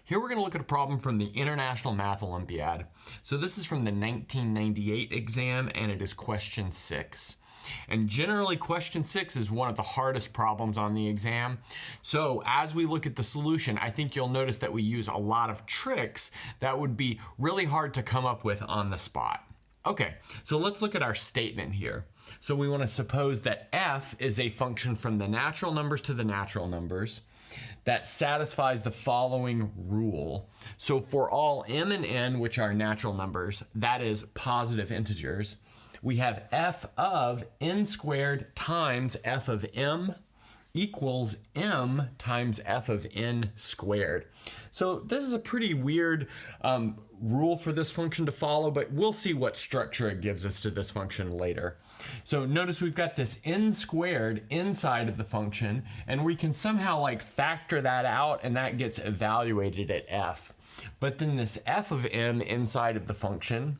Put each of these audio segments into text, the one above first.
Here we're going to look at a problem from the International Math Olympiad. So this is from the 1998 exam, and it is question 6. And generally, question 6 is one of the hardest problems on the exam. So as we look at the solution, I think you'll notice that we use a lot of tricks that would be really hard to come up with on the spot. Okay, so let's look at our statement here. So we want to suppose that f is a function from the natural numbers to the natural numbers that satisfies the following rule. So for all m and n, which are natural numbers, that is positive integers, we have f of n squared times f of m equals m times f of n squared. So this is a pretty weird rule for this function to follow, but we'll see what structure it gives us to this function later. So notice we've got this n squared inside of the function, and we can somehow like factor that out, and that gets evaluated at f. But then this f of m inside of the function,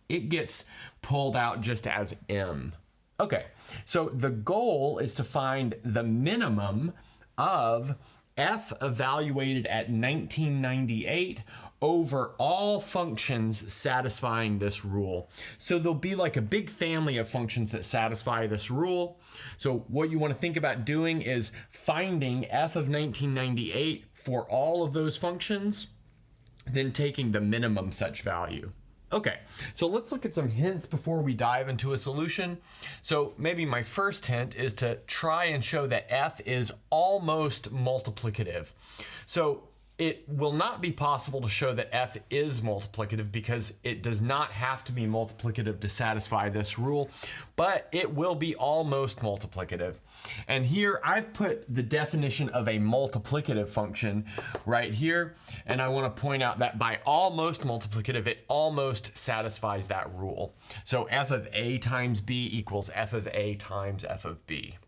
it gets pulled out just as m. Okay, so the goal is to find the minimum of f evaluated at 1998 over all functions satisfying this rule. So there'll be like a big family of functions that satisfy this rule. So what you want to think about doing is finding f of 1998 for all of those functions, then taking the minimum such value. Okay, so let's look at some hints before we dive into a solution. So maybe my first hint is to try and show that f is almost multiplicative. So it will not be possible to show that f is multiplicative because it does not have to be multiplicative to satisfy this rule, but it will be almost multiplicative. And here I've put the definition of a multiplicative function right here, and I want to point out that by almost multiplicative, it almost satisfies that rule. So f of a times b equals f of a times f of b.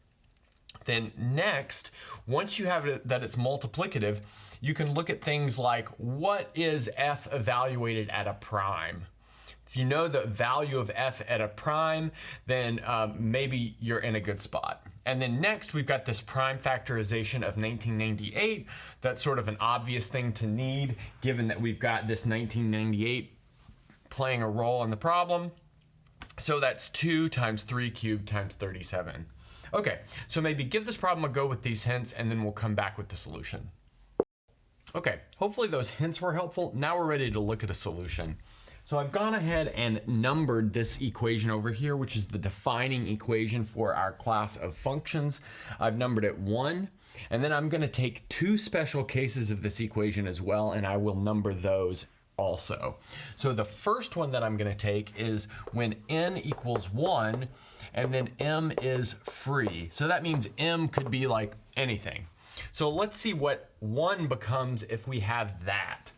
Then next, once you have it that it's multiplicative, you can look at things like, what is f evaluated at a prime? If you know the value of f at a prime, then maybe you're in a good spot. And then next, we've got this prime factorization of 1998. That's sort of an obvious thing to need, given that we've got this 1998 playing a role in the problem. So that's 2 times 3 cubed times 37. Okay, so maybe give this problem a go with these hints, and then we'll come back with the solution. Okay, hopefully those hints were helpful. Now we're ready to look at a solution. So I've gone ahead and numbered this equation over here, which is the defining equation for our class of functions. I've numbered it 1, and then I'm going to take 2 special cases of this equation as well, and I will number those also. So the first one that I'm going to take is when n equals 1, and then m is free. So that means m could be like anything. So let's see what 1 becomes if we have that.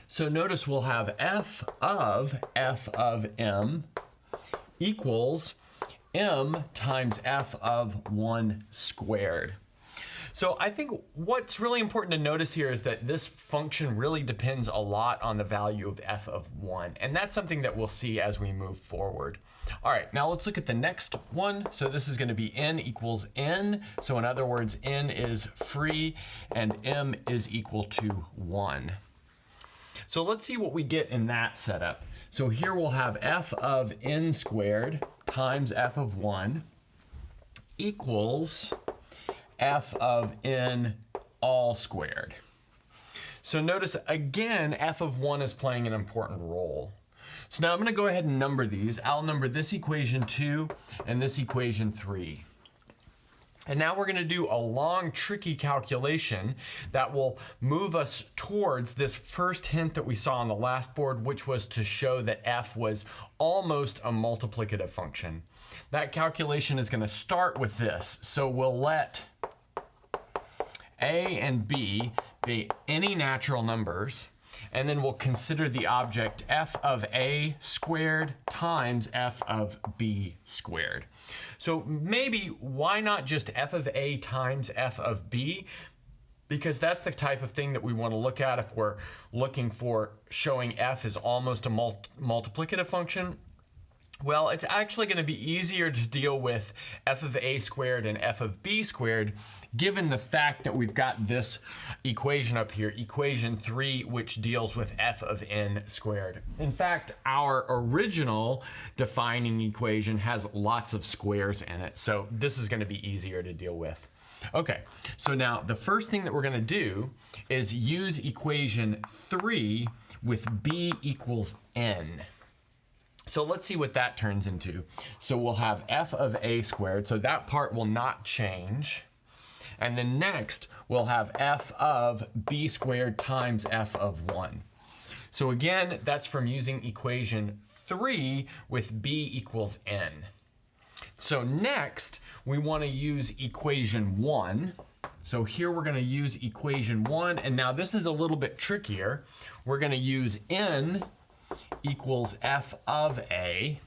So notice we'll have f of m equals m times f of 1 squared. So I think what's really important to notice here is that this function really depends a lot on the value of f of 1. And that's something that we'll see as we move forward. All right, now let's look at the next one. So this is going to be n equals n. So in other words, n is free and m is equal to 1. So let's see what we get in that setup. So here we'll have f of n squared times f of 1 equals f of n all squared. So notice again, f of 1 is playing an important role. So now I'm going to go ahead and number these. I'll number this equation 2 and this equation 3. And now we're going to do a long, tricky calculation that will move us towards this first hint that we saw on the last board, which was to show that f was almost a multiplicative function. That calculation is going to start with this. So we'll let a and b be any natural numbers, and then we'll consider the object f of a squared times f of b squared. So maybe why not just f of a times f of b? Because that's the type of thing that we want to look at if we're looking for showing f is almost a multiplicative function. Well, it's actually going to be easier to deal with f of a squared and f of b squared, given the fact that we've got this equation up here, equation 3, which deals with f of n squared. In fact, our original defining equation has lots of squares in it, so this is going to be easier to deal with. Okay, so now the first thing that we're going to do is use equation 3 with b equals n. So let's see what that turns into. So we'll have f of a squared, so that part will not change. And then next, we'll have f of b squared times f of 1. So again, that's from using equation 3 with b equals n. So next, we want to use equation 1. So here we're going to use equation 1, and now this is a little bit trickier. We're going to use n equals f of a,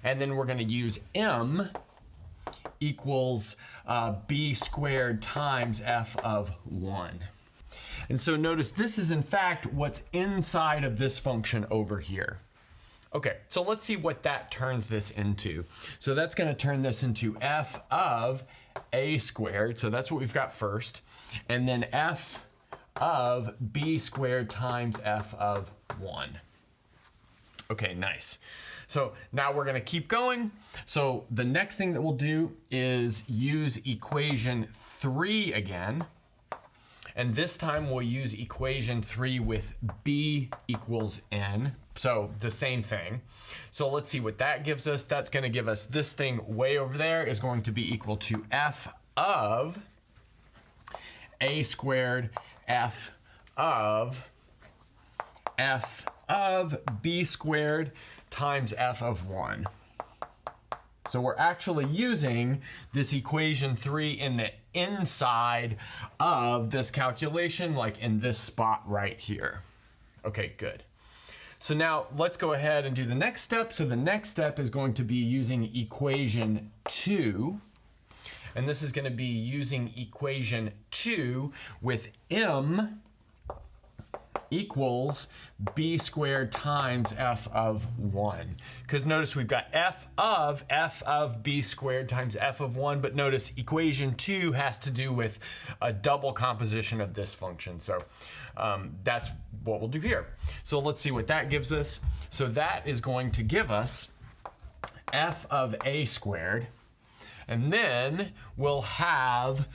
and then we're going to use m equals b squared times f of 1. And so notice this is in fact what's inside of this function over here. Okay, so let's see what that turns this into. So that's going to turn this into f of a squared, so that's what we've got first, and then f of b squared times f of 1. Okay, nice. So now we're going to keep going. So the next thing that we'll do is use equation 3 again. And this time we'll use equation 3 with b equals n. So the same thing. So let's see what that gives us. That's going to give us this thing way over there is going to be equal to f of a squared f of b squared times f of 1. So we're actually using this equation 3 in the inside of this calculation, like in this spot right here. Okay, good. So now let's go ahead and do the next step. So the next step is going to be using equation 2. And this is going to be using equation 2 with m equals b squared times f of 1. Because notice we've got f of b squared times f of 1, but notice equation 2 has to do with a double composition of this function. So that's what we'll do here. So let's see what that gives us. So that is going to give us f of a squared, and then we'll have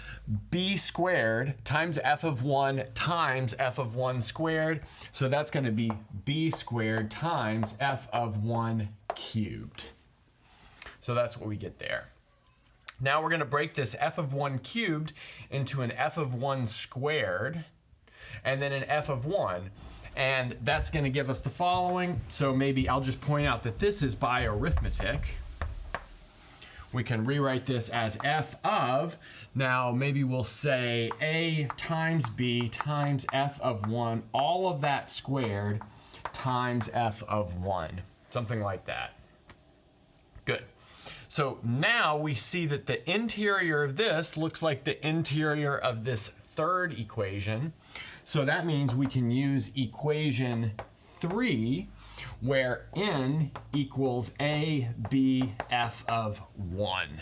b squared times f of 1 times f of 1 squared. So that's going to be b squared times f of 1 cubed. So that's what we get there. Now we're going to break this f of 1 cubed into an f of 1 squared and then an f of 1. And that's going to give us the following. So maybe I'll just point out that this is by arithmetic. We can rewrite this as f of, now maybe we'll say a times b times f of 1, all of that squared times f of 1, something like that. Good. So now we see that the interior of this looks like the interior of this third equation. So that means we can use equation 3 where n equals a, b, f of 1.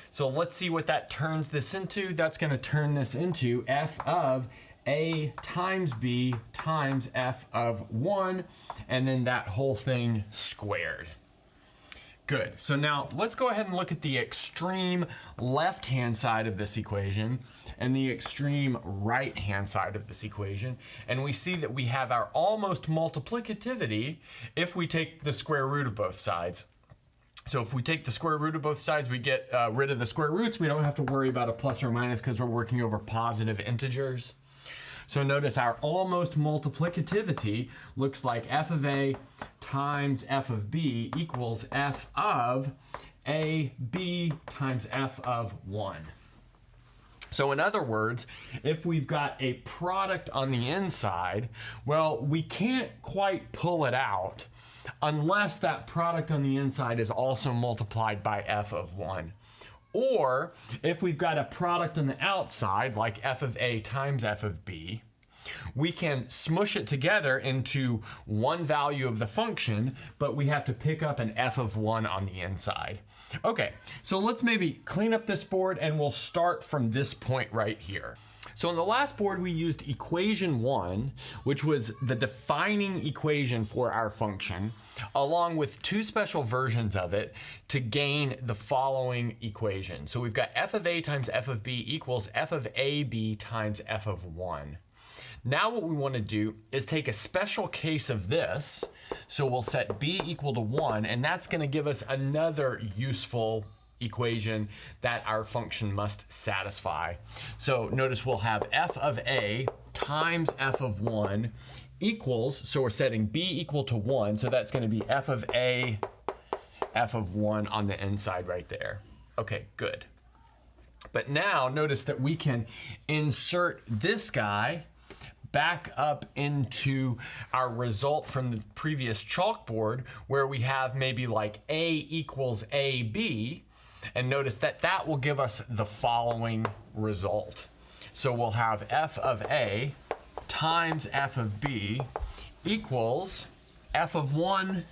So let's see what that turns this into. That's going to turn this into f of a times b times f of 1, and then that whole thing squared. Good. So now let's go ahead and look at the extreme left-hand side of this equation and the extreme right-hand side of this equation. And we see that we have our almost multiplicativity if we take the square root of both sides. So if we take the square root of both sides, we get rid of the square roots. We don't have to worry about a plus or minus because we're working over positive integers. So notice our almost multiplicativity looks like f of a times f of b equals f of a, b times f of 1. So in other words, if we've got a product on the inside, well, we can't quite pull it out unless that product on the inside is also multiplied by f of 1. Or if we've got a product on the outside, like f of a times f of b, we can smush it together into one value of the function, but we have to pick up an f of 1 on the inside. Okay, so let's maybe clean up this board and we'll start from this point right here. So on the last board, we used equation 1, which was the defining equation for our function, along with two special versions of it to gain the following equation. So we've got f of a times f of b equals f of ab times f of 1. Now what we want to do is take a special case of this. So we'll set b equal to 1, and that's going to give us another useful equation that our function must satisfy. So notice we'll have f of a times f of 1 equals, so we're setting b equal to 1, so that's going to be f of a, f of 1 on the inside right there. Okay, good. But now notice that we can insert this guy back up into our result from the previous chalkboard where we have maybe like a equals ab, and notice that that will give us the following result. So we'll have f of a times f of b equals f of 1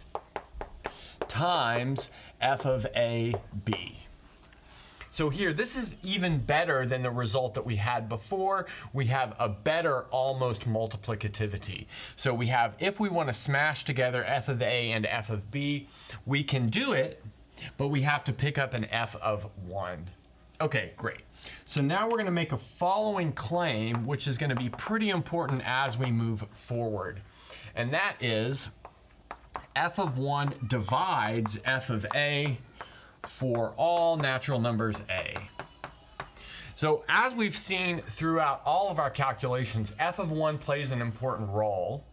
times f of a b. So here, this is even better than the result that we had before. We have a better almost multiplicativity. So we have, if we want to smash together f of a and f of b, we can do it, but we have to pick up an f of 1. Okay, great. So now we're going to make a following claim, which is going to be pretty important as we move forward. And that is f of 1 divides f of a for all natural numbers a. So as we've seen throughout all of our calculations, f of 1 plays an important role.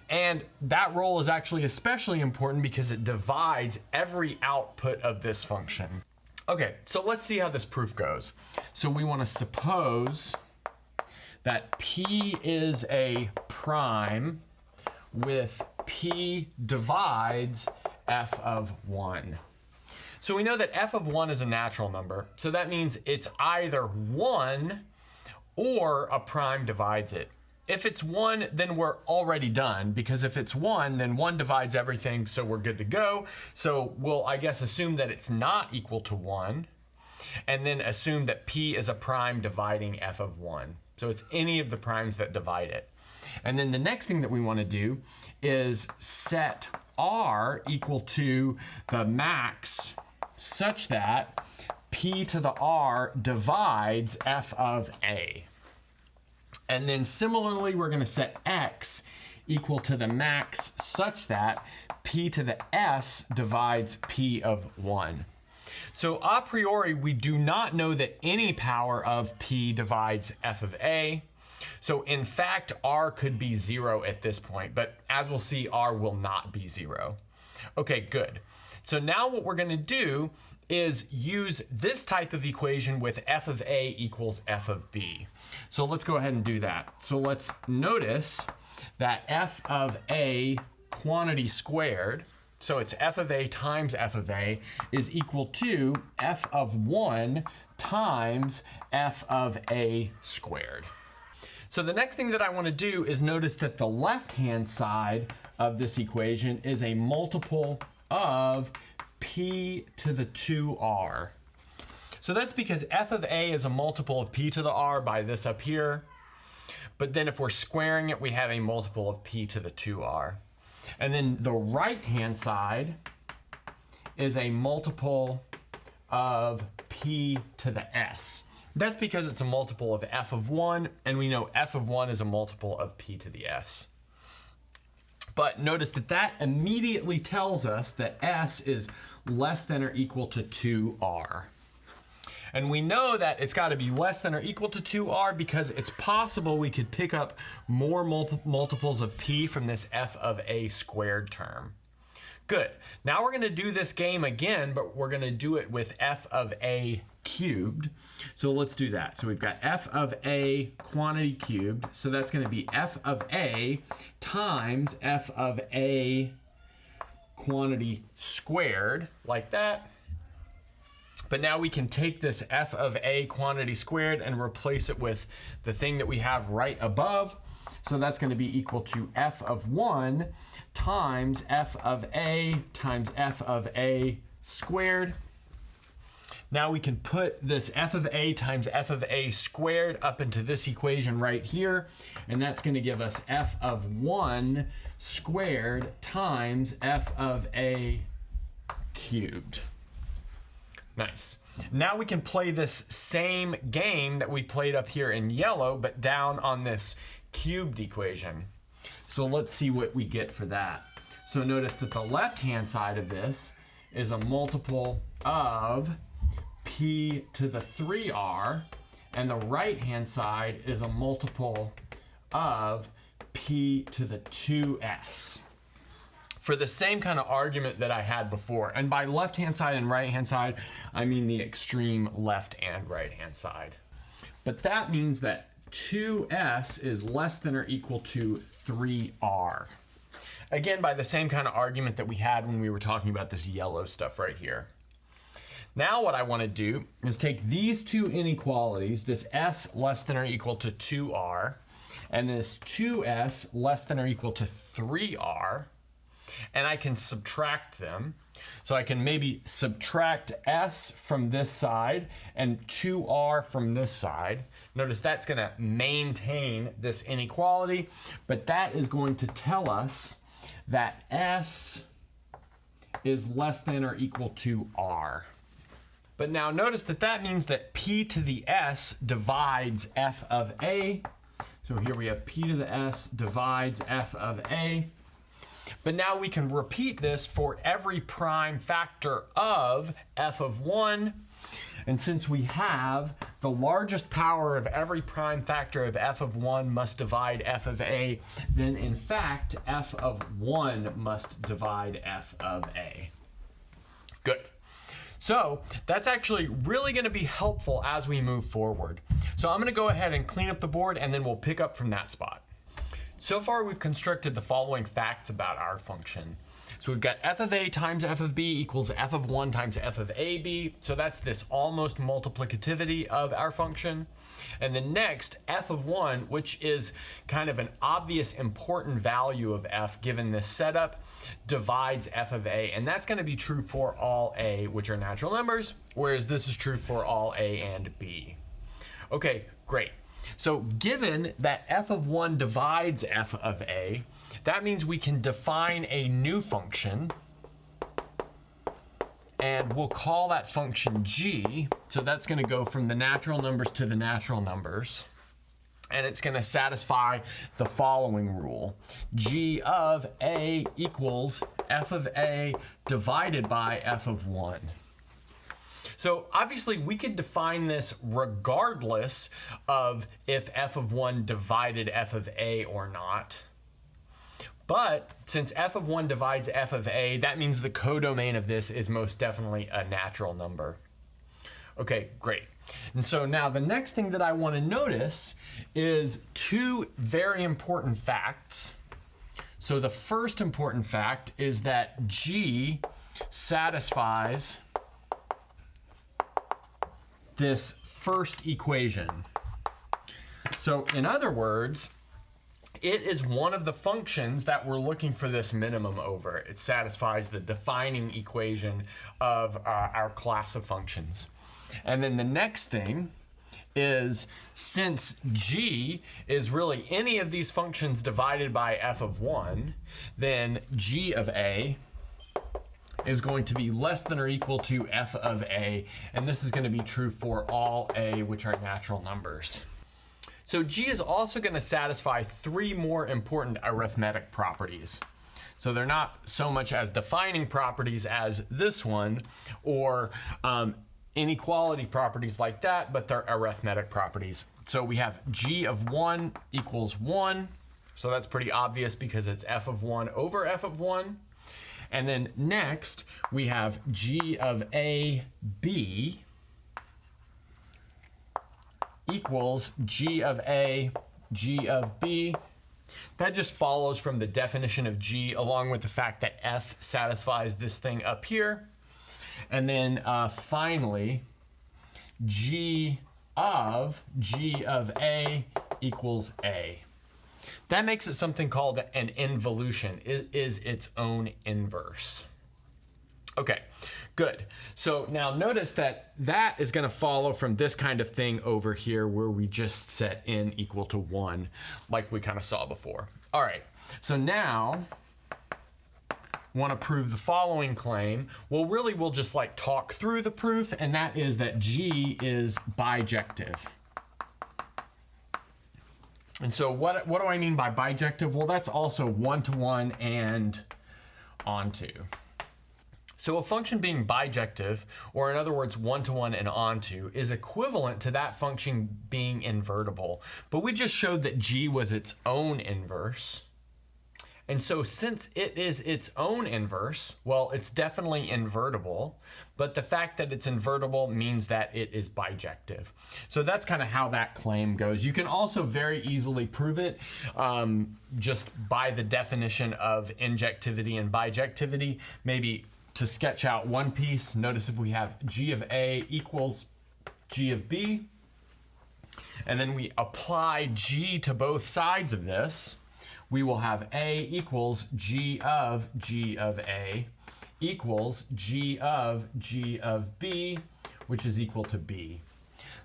And that role is actually especially important because it divides every output of this function. Okay, so let's see how this proof goes. So we want to suppose that p is a prime with p divides f of 1. So we know that f of 1 is a natural number, so that means it's either 1 or a prime divides it. If it's 1, then we're already done, because if it's 1, then 1 divides everything, so we're good to go. So we'll, I guess, assume that it's not equal to 1, and then assume that p is a prime dividing f of 1. So it's any of the primes that divide it. And then the next thing that we want to do is set r equal to the max such that p to the r divides f of a. And then similarly, we're going to set x equal to the max such that p to the s divides p of 1. So a priori, we do not know that any power of p divides f of a. So in fact, r could be 0 at this point, but as we'll see, r will not be 0. Okay, good. So now what we're going to do is use this type of equation with f of a equals f of b. So let's go ahead and do that. So let's notice that f of a quantity squared, so it's f of a times f of a, is equal to f of 1 times f of a squared. So the next thing that I want to do is notice that the left-hand side of this equation is a multiple of p to the 2r. So that's because f of a is a multiple of p to the r by this up here. But then if we're squaring it, we have a multiple of p to the 2r. And then the right-hand side is a multiple of p to the s. That's because it's a multiple of f of 1, and we know f of 1 is a multiple of p to the s. But notice that that immediately tells us that s is less than or equal to 2r. And we know that it's got to be less than or equal to 2r because it's possible we could pick up more multiples of p from this f of a squared term. Good. Now we're going to do this game again, but we're going to do it with f of a cubed. So let's do that. So we've got f of a quantity cubed. So that's going to be f of a times f of a quantity squared, like that. But now we can take this f of a quantity squared and replace it with the thing that we have right above. So that's going to be equal to f of 1 times f of a times f of a squared. Now we can put this f of a times f of a squared up into this equation right here, and that's going to give us f of 1 squared times f of a cubed. Nice. Now we can play this same game that we played up here in yellow, but down on this cubed equation. So let's see what we get for that. So notice that the left-hand side of this is a multiple of p to the 3r, and the right-hand side is a multiple of p to the 2s. For the same kind of argument that I had before. And by left-hand side and right-hand side, I mean the extreme left and right-hand side. But that means that 2s is less than or equal to 3r. Again, by the same kind of argument that we had when we were talking about this yellow stuff right here. Now what I want to do is take these two inequalities, this s less than or equal to 2r, and this 2s less than or equal to 3r, and I can subtract them. So I can maybe subtract s from this side and 2r from this side. Notice that's going to maintain this inequality, but that is going to tell us that s is less than or equal to r. But now notice that that means that p to the s divides f of a. So here we have p to the s divides f of a. But now we can repeat this for every prime factor of f of 1. And since we have the largest power of every prime factor of f of 1 must divide f of a, then in fact f of 1 must divide f of a. Good. So that's actually really going to be helpful as we move forward. So I'm going to go ahead and clean up the board, and then we'll pick up from that spot. So far we've constructed the following facts about our function. So we've got f of a times f of b equals f of 1 times f of ab. So that's this almost multiplicativity of our function. And then next, f of 1, which is kind of an obvious important value of f given this setup, divides f of a. And that's going to be true for all a, which are natural numbers, whereas this is true for all a and b. Okay, great. So given that f of 1 divides f of a, that means we can define a new function, and we'll call that function g. So that's going to go from the natural numbers to the natural numbers, and it's going to satisfy the following rule. G of a equals f of a divided by f of 1. So obviously we could define this regardless of if f of 1 divided f of a or not. But since f of 1 divides f of a, that means the codomain of this is most definitely a natural number. Okay, great. And so now the next thing that I want to notice is two very important facts. So the first important fact is that g satisfies this first equation. So in other words, it is one of the functions that we're looking for this minimum over. It satisfies the defining equation of our class of functions. And then the next thing is, since g is really any of these functions divided by f of 1, then g of a is going to be less than or equal to f of a, and this is going to be true for all a, which are natural numbers. So g is also going to satisfy three more important arithmetic properties. So they're not so much as defining properties as this one, or inequality properties like that, but they're arithmetic properties. So we have g of 1 equals 1. So that's pretty obvious because it's f of 1 over f of 1. And then next, we have g of a b equals g of a, g of b. That just follows from the definition of g, along with the fact that f satisfies this thing up here. And then finally, g of a equals a. That makes it something called an involution. It is its own inverse. Okay, good. So now notice that that is going to follow from this kind of thing over here where we just set n equal to 1, like we kind of saw before. All right, so now want to prove the following claim. Well, really, we'll just like talk through the proof, and that is that G is bijective. And so what do I mean by bijective? Well, that's also one-to-one and onto. So a function being bijective, or in other words, one-to-one and onto, is equivalent to that function being invertible. But we just showed that G was its own inverse. And so since it is its own inverse, well, it's definitely invertible, but the fact that it's invertible means that it is bijective. So that's kind of how that claim goes. You can also very easily prove it just by the definition of injectivity and bijectivity. Maybe to sketch out one piece, notice if we have G of A equals G of B, and then we apply G to both sides of this, we will have A equals G of A equals G of B, which is equal to B.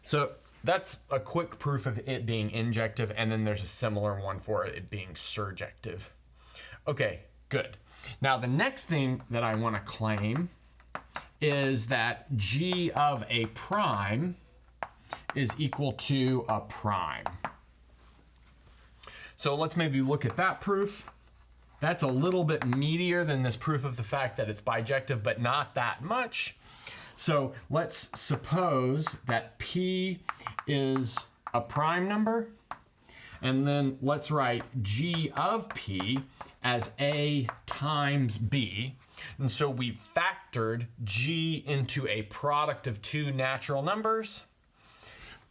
So that's a quick proof of it being injective, and then there's a similar one for it being surjective. Okay, good. Now the next thing that I want to claim is that G of a prime is equal to a prime. So let's maybe look at that proof. That's a little bit meatier than this proof of the fact that it's bijective, but not that much. So let's suppose that P is a prime number, and then let's write G of P as A times B. And so we factored G into a product of two natural numbers.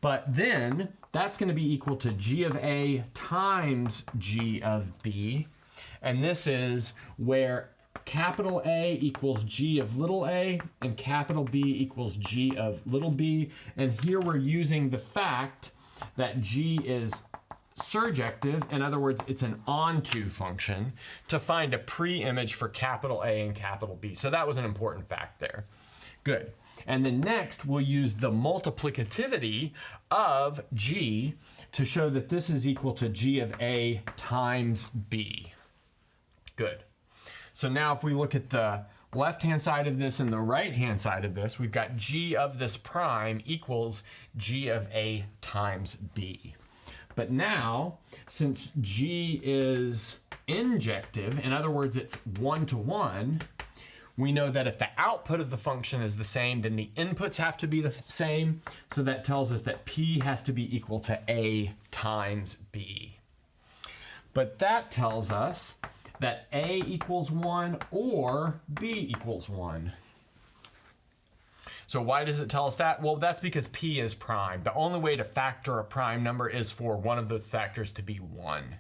But then that's going to be equal to G of A times G of B. And this is where capital A equals G of little a and capital B equals G of little b. And here we're using the fact that G is surjective, in other words, it's an onto function, to find a pre-image for capital A and capital B. So that was an important fact there. Good. And then next, we'll use the multiplicativity of G to show that this is equal to G of A times B. Good. So now if we look at the left-hand side of this and the right-hand side of this, we've got G of this prime equals G of A times B. But now, since G is injective, in other words, it's one-to-one, we know that if the output of the function is the same, then the inputs have to be the same. So that tells us that P has to be equal to A times B. But that tells us that A equals 1 or B equals 1. So why does it tell us that? Well, that's because P is prime. The only way to factor a prime number is for one of those factors to be 1.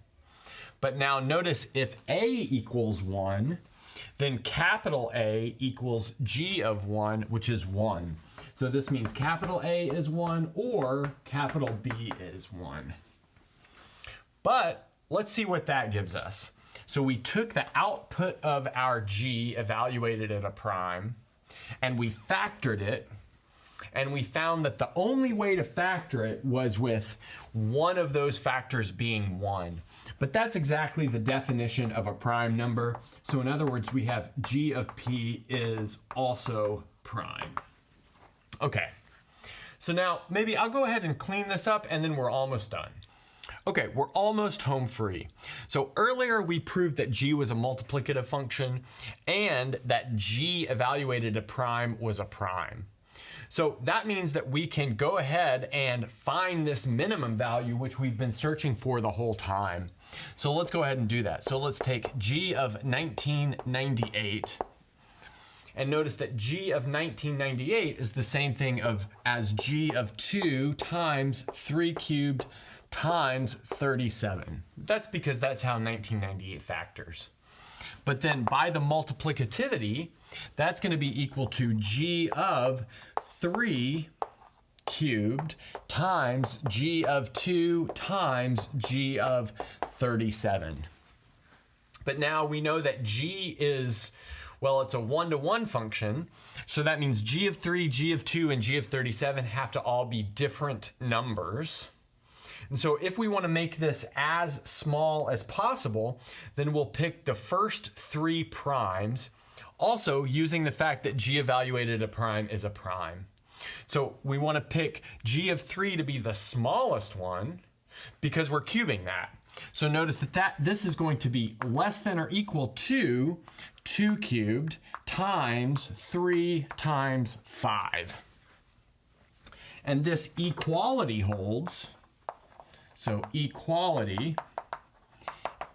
But now notice if A equals 1, then capital A equals G of 1, which is 1. So this means capital A is 1 or capital B is 1. But let's see what that gives us. So we took the output of our G, evaluated at a prime, and we factored it, and we found that the only way to factor it was with one of those factors being 1. But that's exactly the definition of a prime number. So in other words, we have G of P is also prime. Okay, so now maybe I'll go ahead and clean this up and then we're almost done. Okay, we're almost home free. So earlier we proved that G was a multiplicative function and that G evaluated at prime was a prime. So that means that we can go ahead and find this minimum value which we've been searching for the whole time. So let's go ahead and do that. So let's take G of 1998 and notice that G of 1998 is the same thing as G of 2 times 3 cubed times 37. That's because that's how 1998 factors. But then by the multiplicativity, that's going to be equal to G of 3 cubed times g of 2 times g of 37. But now we know that g is, well, it's a 1-to-1 function. So that means g of 3, g of 2, and g of 37 have to all be different numbers. And so if we want to make this as small as possible, then we'll pick the first 3 primes, also using the fact that g evaluated a prime is a prime. So we want to pick g of 3 to be the smallest one because we're cubing that. So notice that this is going to be less than or equal to 2 cubed times 3 times 5. And this equality holds. So equality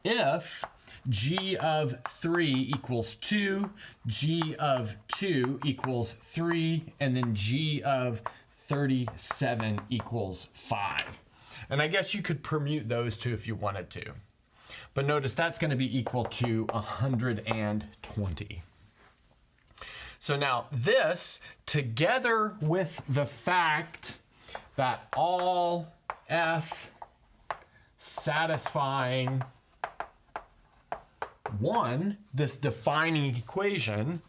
if g of 3 equals 2, g of 2 equals 3, and then g of 37 equals 5. And I guess you could permute those two if you wanted to. But notice that's going to be equal to 120. So now this, together with the fact that all f satisfying 1, this defining equation,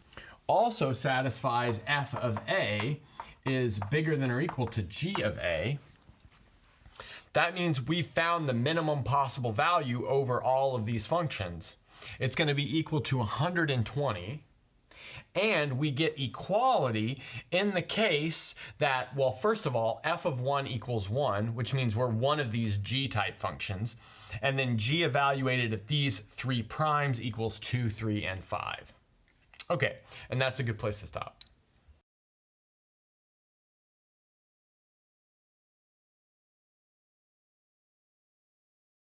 also satisfies f of a is bigger than or equal to g of a. That means we found the minimum possible value over all of these functions. It's going to be equal to 120. And we get equality in the case that, well, first of all, f of 1 equals 1, which means we're one of these g-type functions. And then g evaluated at these 3 primes equals 2, 3, and 5. Okay, and that's a good place to stop.